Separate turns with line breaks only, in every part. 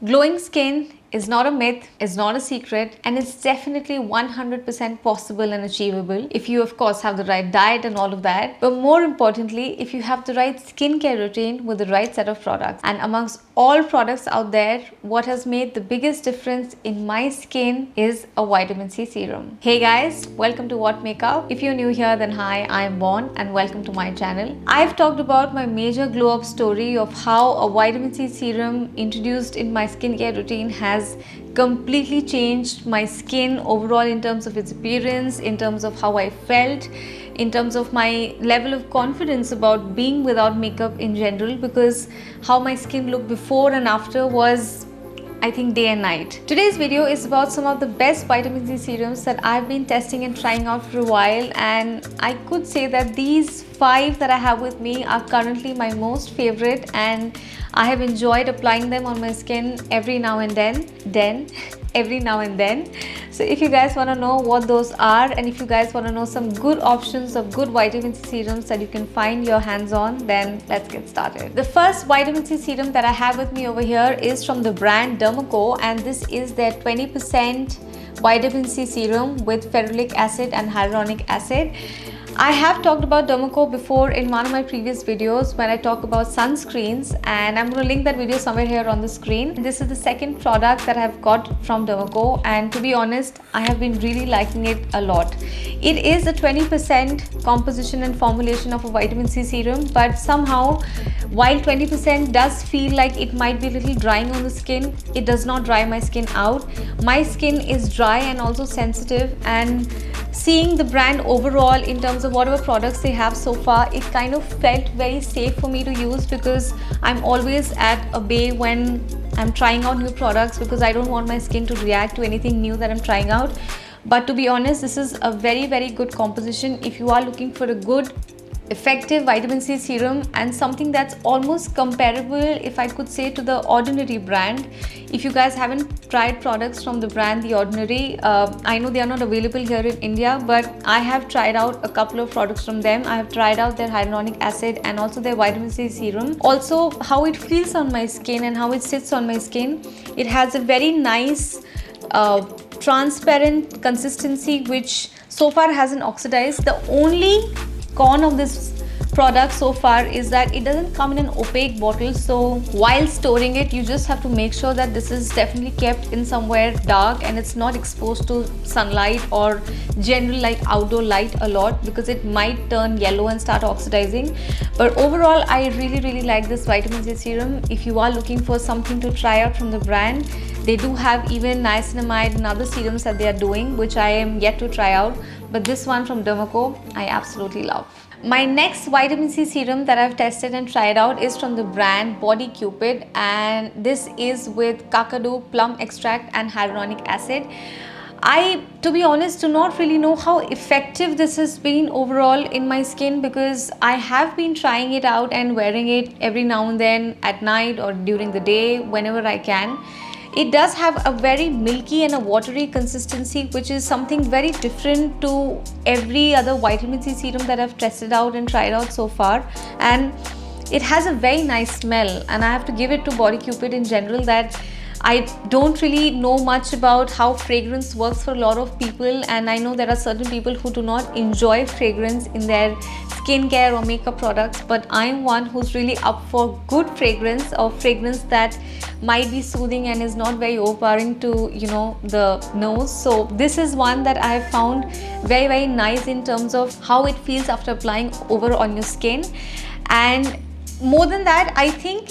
Glowing skin is not a myth, is not a secret, and it's definitely 100% possible and achievable if you, of course, have the right diet and all of that. But more importantly, if you have the right skincare routine with the right set of products. And amongst all products out there, what has made the biggest difference in my skin is a vitamin C serum. Hey guys, welcome to What Makeup. If you're new here, then hi, I'm Bon and welcome to my channel. I've talked about my major glow up story of how a vitamin C serum introduced in my skincare routine has completely changed my skin overall in terms of its appearance, in terms of how I felt, in terms of my level of confidence about being without makeup in general, because how my skin looked before and after was, I think, day and night. Today's video is about some of the best vitamin C serums that I've been testing and trying out for a while, and I could say that these 5 that I have with me are currently my most favorite, and I have enjoyed applying them on my skin every now and then. So if you guys want to know what those are, and if you guys want to know some good options of good vitamin C serums that you can find your hands on, then let's get started. The first vitamin C serum that I have with me over here is from the brand Dermaco, and this is their 20% vitamin C serum with ferulic acid and hyaluronic acid. I have talked about Dermaco before in one of my previous videos when I talk about sunscreens, and I'm going to link that video somewhere here on the screen. This is the second product that I've got from Dermaco, and to be honest, I have been really liking it a lot. It is a 20% composition and formulation of a vitamin C serum, but somehow while 20% does feel like it might be a little drying on the skin, it does not dry my skin out. My skin is dry and also sensitive, and seeing the brand overall in terms of whatever products they have so far, it kind of felt very safe for me to use, because I'm always at a bay when I'm trying out new products, because I don't want my skin to react to anything new that I'm trying out. But to be honest, this is a very good composition if you are looking for a good effective vitamin C serum, and something that's almost comparable, if I could say, to the Ordinary brand. If you guys haven't tried products from the brand The Ordinary, I know they are not available here in India, but I have tried out a couple of products from them. I have tried out their hyaluronic acid and also their vitamin C serum. Also, how it feels on my skin and how it sits on my skin. It has a very nice transparent consistency, which so far hasn't oxidized. The only con of this product so far is that it doesn't come in an opaque bottle, so while storing it, you just have to make sure that this is definitely kept in somewhere dark and it's not exposed to sunlight or general like outdoor light a lot, because it might turn yellow and start oxidizing. But overall, I really like this vitamin C serum. If you are looking for something to try out from the brand, they do have even niacinamide and other serums that they are doing, which I am yet to try out. But this one from Dermaco, I absolutely love. My next vitamin C serum that I've tested and tried out is from the brand Cupid, and this is with kakadu, plum extract and hyaluronic acid. I, to be honest, do not really know how effective this has been overall in my skin, because I have been trying it out and wearing it every now and then at night or during the day whenever I can. It does have a very milky and a watery consistency, which is something very different to every other vitamin C serum that I've tested out and tried out so far. And it has a very nice smell, and I have to give it to Cupid in general that I don't really know much about how fragrance works for a lot of people, and I know there are certain people who do not enjoy fragrance in their skincare or makeup products, but I'm one who's really up for good fragrance, or fragrance that might be soothing and is not very overpowering to, you know, the nose. So this is one that I have found very nice in terms of how it feels after applying over on your skin. And more than that, I think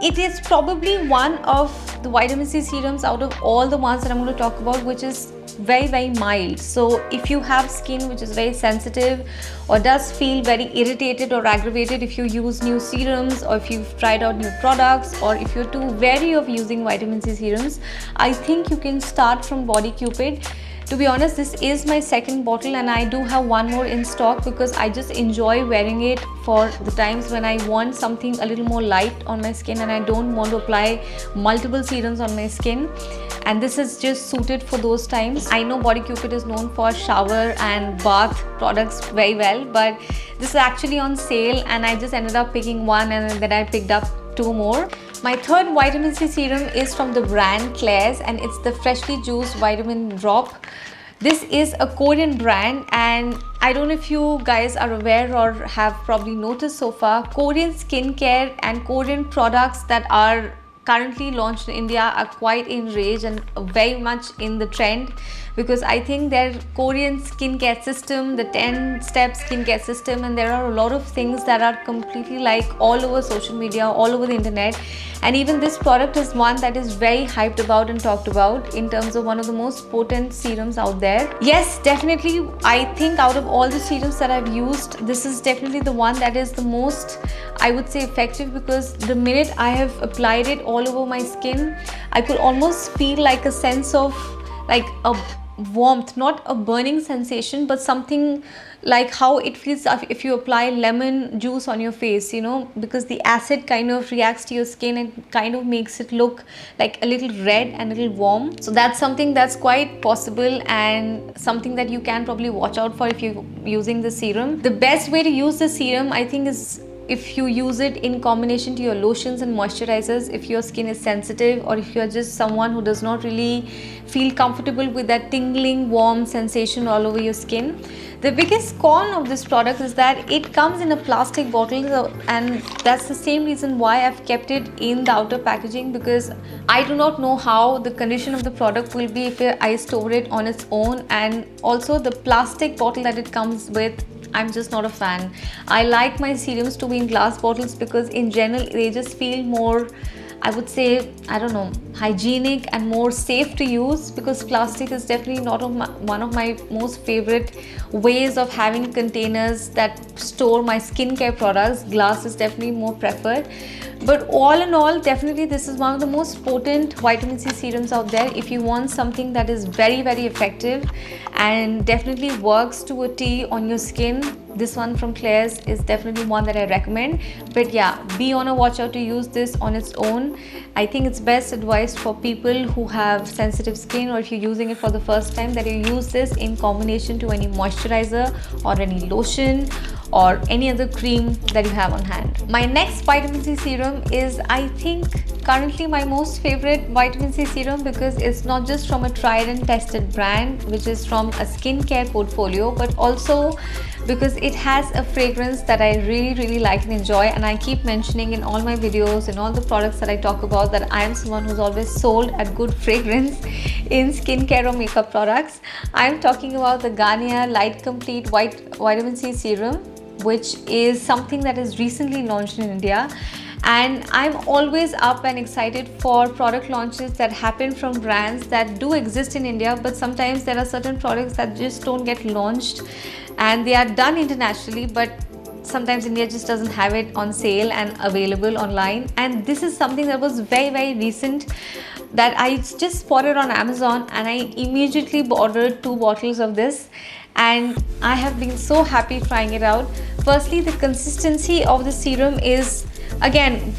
it is probably one of the vitamin C serums out of all the ones that I'm going to talk about, which is very mild. So if you have skin which is very sensitive or does feel very irritated or aggravated if you use new serums, or if you've tried out new products, or if you're too wary of using vitamin C serums, I think you can start from Cupid. To be honest, this is my second bottle, and I do have one more in stock, because I just enjoy wearing it for the times when I want something a little more light on my skin and I don't want to apply multiple serums on my skin. And this is just suited for those times. I know Cupid is known for shower and bath products very well, but this is actually on sale and I just ended up picking one, and then I picked up 2 more. My third vitamin C serum is from the brand Klairs, and it's the freshly juiced vitamin drop. This is a Korean brand, and I don't know if you guys are aware or have probably noticed so far, Korean skincare and Korean products that are currently launched in India are quite in rage and very much in the trend, because I think their Korean skincare system, the 10-step skincare system, and there are a lot of things that are completely like all over social media, all over the internet. And even this product is one that is very hyped about and talked about in terms of one of the most potent serums out there. Yes, definitely, I think out of all the serums that I've used, this is definitely the one that is the most, I would say, effective, because the minute I have applied it all over my skin, I could almost feel like a sense of like a warmth, not a burning sensation, but something like how it feels if you apply lemon juice on your face, you know, because the acid kind of reacts to your skin and kind of makes it look like a little red and a little warm. So that's something that's quite possible and something that you can probably watch out for if you're using the serum. The best way to use the serum, I think, is if you use it in combination to your lotions and moisturizers, if your skin is sensitive, or if you're just someone who does not really feel comfortable with that tingling warm sensation all over your skin. The biggest con of this product is that it comes in a plastic bottle, and that's the same reason why I've kept it in the outer packaging, because I do not know how the condition of the product will be if I store it on its own. And also the plastic bottle that it comes with, I'm just not a fan. I like my serums to be in glass bottles because in general they just feel more, I would say, I don't know, hygienic and more safe to use, because plastic is definitely not one of my most favorite ways of having containers that store my skincare products. Glass is definitely more preferred. But all in all, definitely this is one of the most potent vitamin C serums out there. If you want something that is very, very effective and definitely works to a T on your skin, this one from Klairs is definitely one that I recommend. But yeah, be on a watch out to use this on its own. I think it's best advised for people who have sensitive skin, or if you're using it for the first time, that you use this in combination to any moisturizer or any lotion or any other cream that you have on hand. My next vitamin C serum is, I think, currently my most favorite vitamin C serum, because it's not just from a tried and tested brand, which is from a skincare portfolio, but also because it has a fragrance that I really, really like and enjoy. And I keep mentioning in all my videos and all the products that I talk about that I am someone who's always sold at good fragrance in skincare or makeup products. I'm talking about the Garnier Light Complete White Vitamin C Serum, which is something that is recently launched in India. And I'm always up and excited for product launches that happen from brands that do exist in India, but sometimes there are certain products that just don't get launched and they are done internationally, but sometimes India just doesn't have it on sale and available online. And this is something that was very, very recent, that I just spotted on Amazon, and I immediately ordered 2 bottles of this, and I have been so happy trying it out. Firstly, the consistency of the serum is again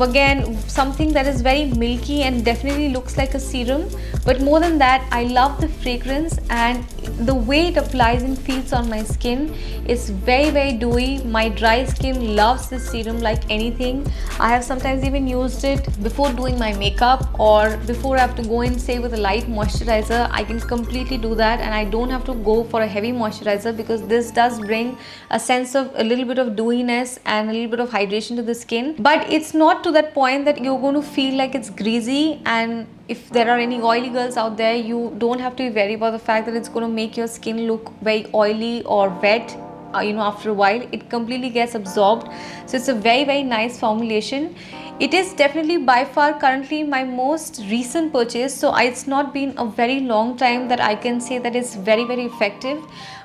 something that is very milky and definitely looks like a serum. But more than that, I love the fragrance and the way it applies and feels on my skin. It's very, very dewy. My dry skin loves this serum like anything. I have sometimes even used it before doing my makeup, or before I have to go in, say, with a light moisturizer. I can completely do that, and I don't have to go for a heavy moisturizer, because this does bring a sense of a little bit of dewiness and a little bit of hydration to the skin. But it's not to that point that you're going to feel like it's greasy. And if there are any oily girls out there, you don't have to be worried about the fact that it's going to make your skin look very oily or wet. After a while it completely gets absorbed. So it's a very, very nice formulation. It is definitely by far currently my most recent purchase, so it's not been a very long time that I can say that it's very, very effective.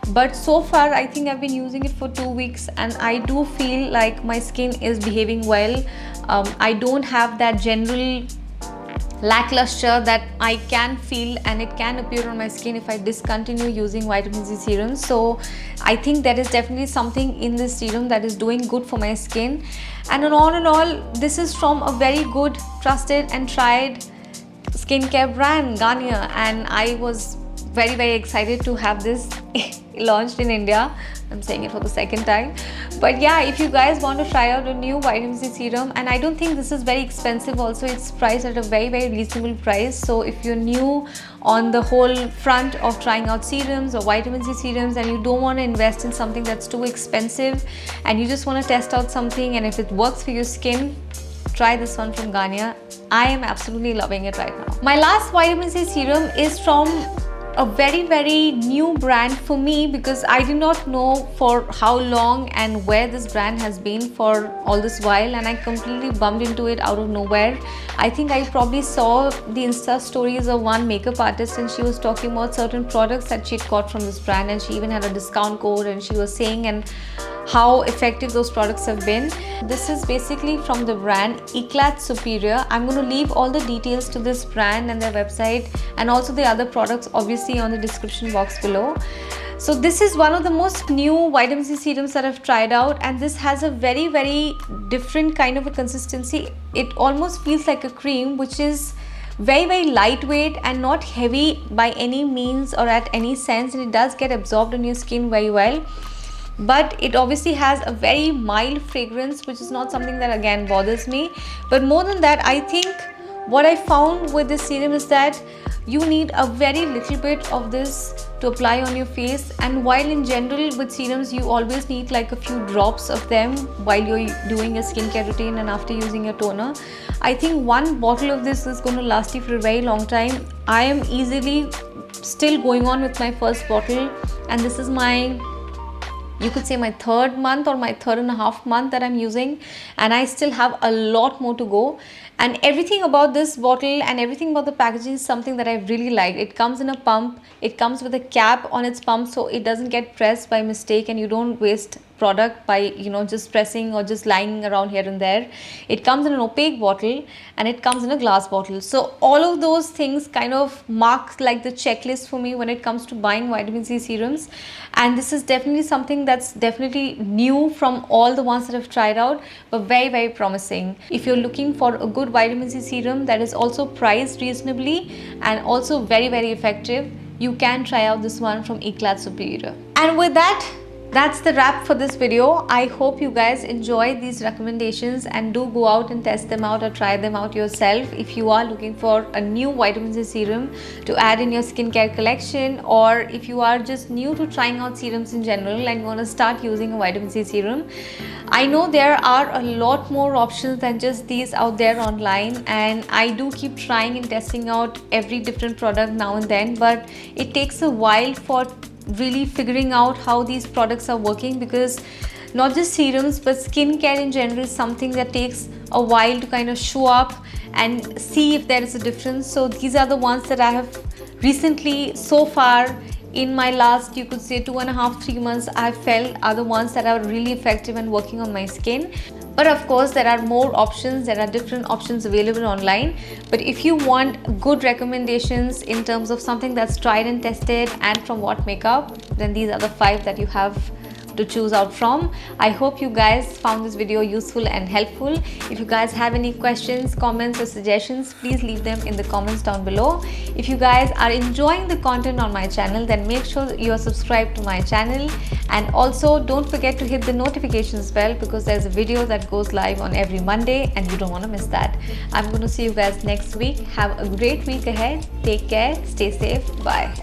But so far I think I've been using it for 2 weeks, and I do feel like my skin is behaving well. I don't have that general lackluster that I can feel, and it can appear on my skin if I discontinue using vitamin C serum. So I think there is definitely something in this serum that is doing good for my skin. And all in all, this is from a very good, trusted and tried skincare brand, Garnier, and I was very, very excited to have this launched in India. I'm saying it for the second time. But yeah, if you guys want to try out a new vitamin C serum, and I don't think this is very expensive also, it's priced at a very reasonable price. So if you're new on the whole front of trying out serums or vitamin C serums and you don't want to invest in something that's too expensive and you just want to test out something, and if it works for your skin, try this one from Garnier. I am absolutely loving it right now. My last vitamin C serum is from a very new brand for me, because I did not know for how long and where this brand has been for all this while, and I completely bumped into it out of nowhere. I think I probably saw the Insta stories of one makeup artist and she was talking about certain products that she'd got from this brand, and she even had a discount code and she was saying and how effective those products have been. This is basically from the brand Eclat Superior. I'm going to leave all the details to this brand and their website and also the other products obviously on the description box below. So this is one of the most new vitamin C serums that I've tried out, and this has a very different kind of a consistency. It almost feels like a cream, which is very lightweight and not heavy by any means or at any sense, and it does get absorbed on your skin very well. But it obviously has a very mild fragrance, which is not something that again bothers me. But more than that, I think what I found with this serum is that you need a very little bit of this to apply on your face, and while in general with serums you always need like a few drops of them while you're doing your skincare routine and after using your toner, I think one bottle of this is going to last you for a very long time. I am easily still going on with my first bottle, and this is my, you could say, my third month or my 3.5 month that I'm using, and I still have a lot more to go. And everything about this bottle and everything about the packaging is something that I really like. It comes in a pump, it comes with a cap on its pump so it doesn't get pressed by mistake and you don't waste product by, you know, just pressing or just lying around here and there. It comes in an opaque bottle and it comes in a glass bottle. So all of those things kind of mark like the checklist for me when it comes to buying vitamin C serums. And this is definitely something that's definitely new from all the ones that I've tried out, but very promising. If you're looking for a good vitamin C serum that is also priced reasonably and also very effective, you can try out this one from Eclat Superior. And with that, that's the wrap for this video. I hope you guys enjoyed these recommendations and do go out and test them out or try them out yourself if you are looking for a new vitamin C serum to add in your skincare collection, or if you are just new to trying out serums in general and you want to start using a vitamin C serum. I know there are a lot more options than just these out there online, and I do keep trying and testing out every different product now and then, but it takes a while for really figuring out how these products are working, because not just serums but skincare in general is something that takes a while to kind of show up and see if there is a difference. So these are the ones that I have recently, so far in my last, you could say 2.5-3 months, I felt are the ones that are really effective and working on my skin. But of course there are more options, there are different options available online. But if you want good recommendations in terms of something that's tried and tested and from What Makeup, then these are the 5 that you have to choose out from. I hope you guys found this video useful and helpful. If you guys have any questions, comments or suggestions, please leave them in the comments down below. If you guys are enjoying the content on my channel, then make sure you are subscribed to my channel, and also don't forget to hit the notifications bell, because there's a video that goes live on every Monday and you don't want to miss that. I'm going to see you guys next week. Have a great week ahead. Take care, stay safe, bye.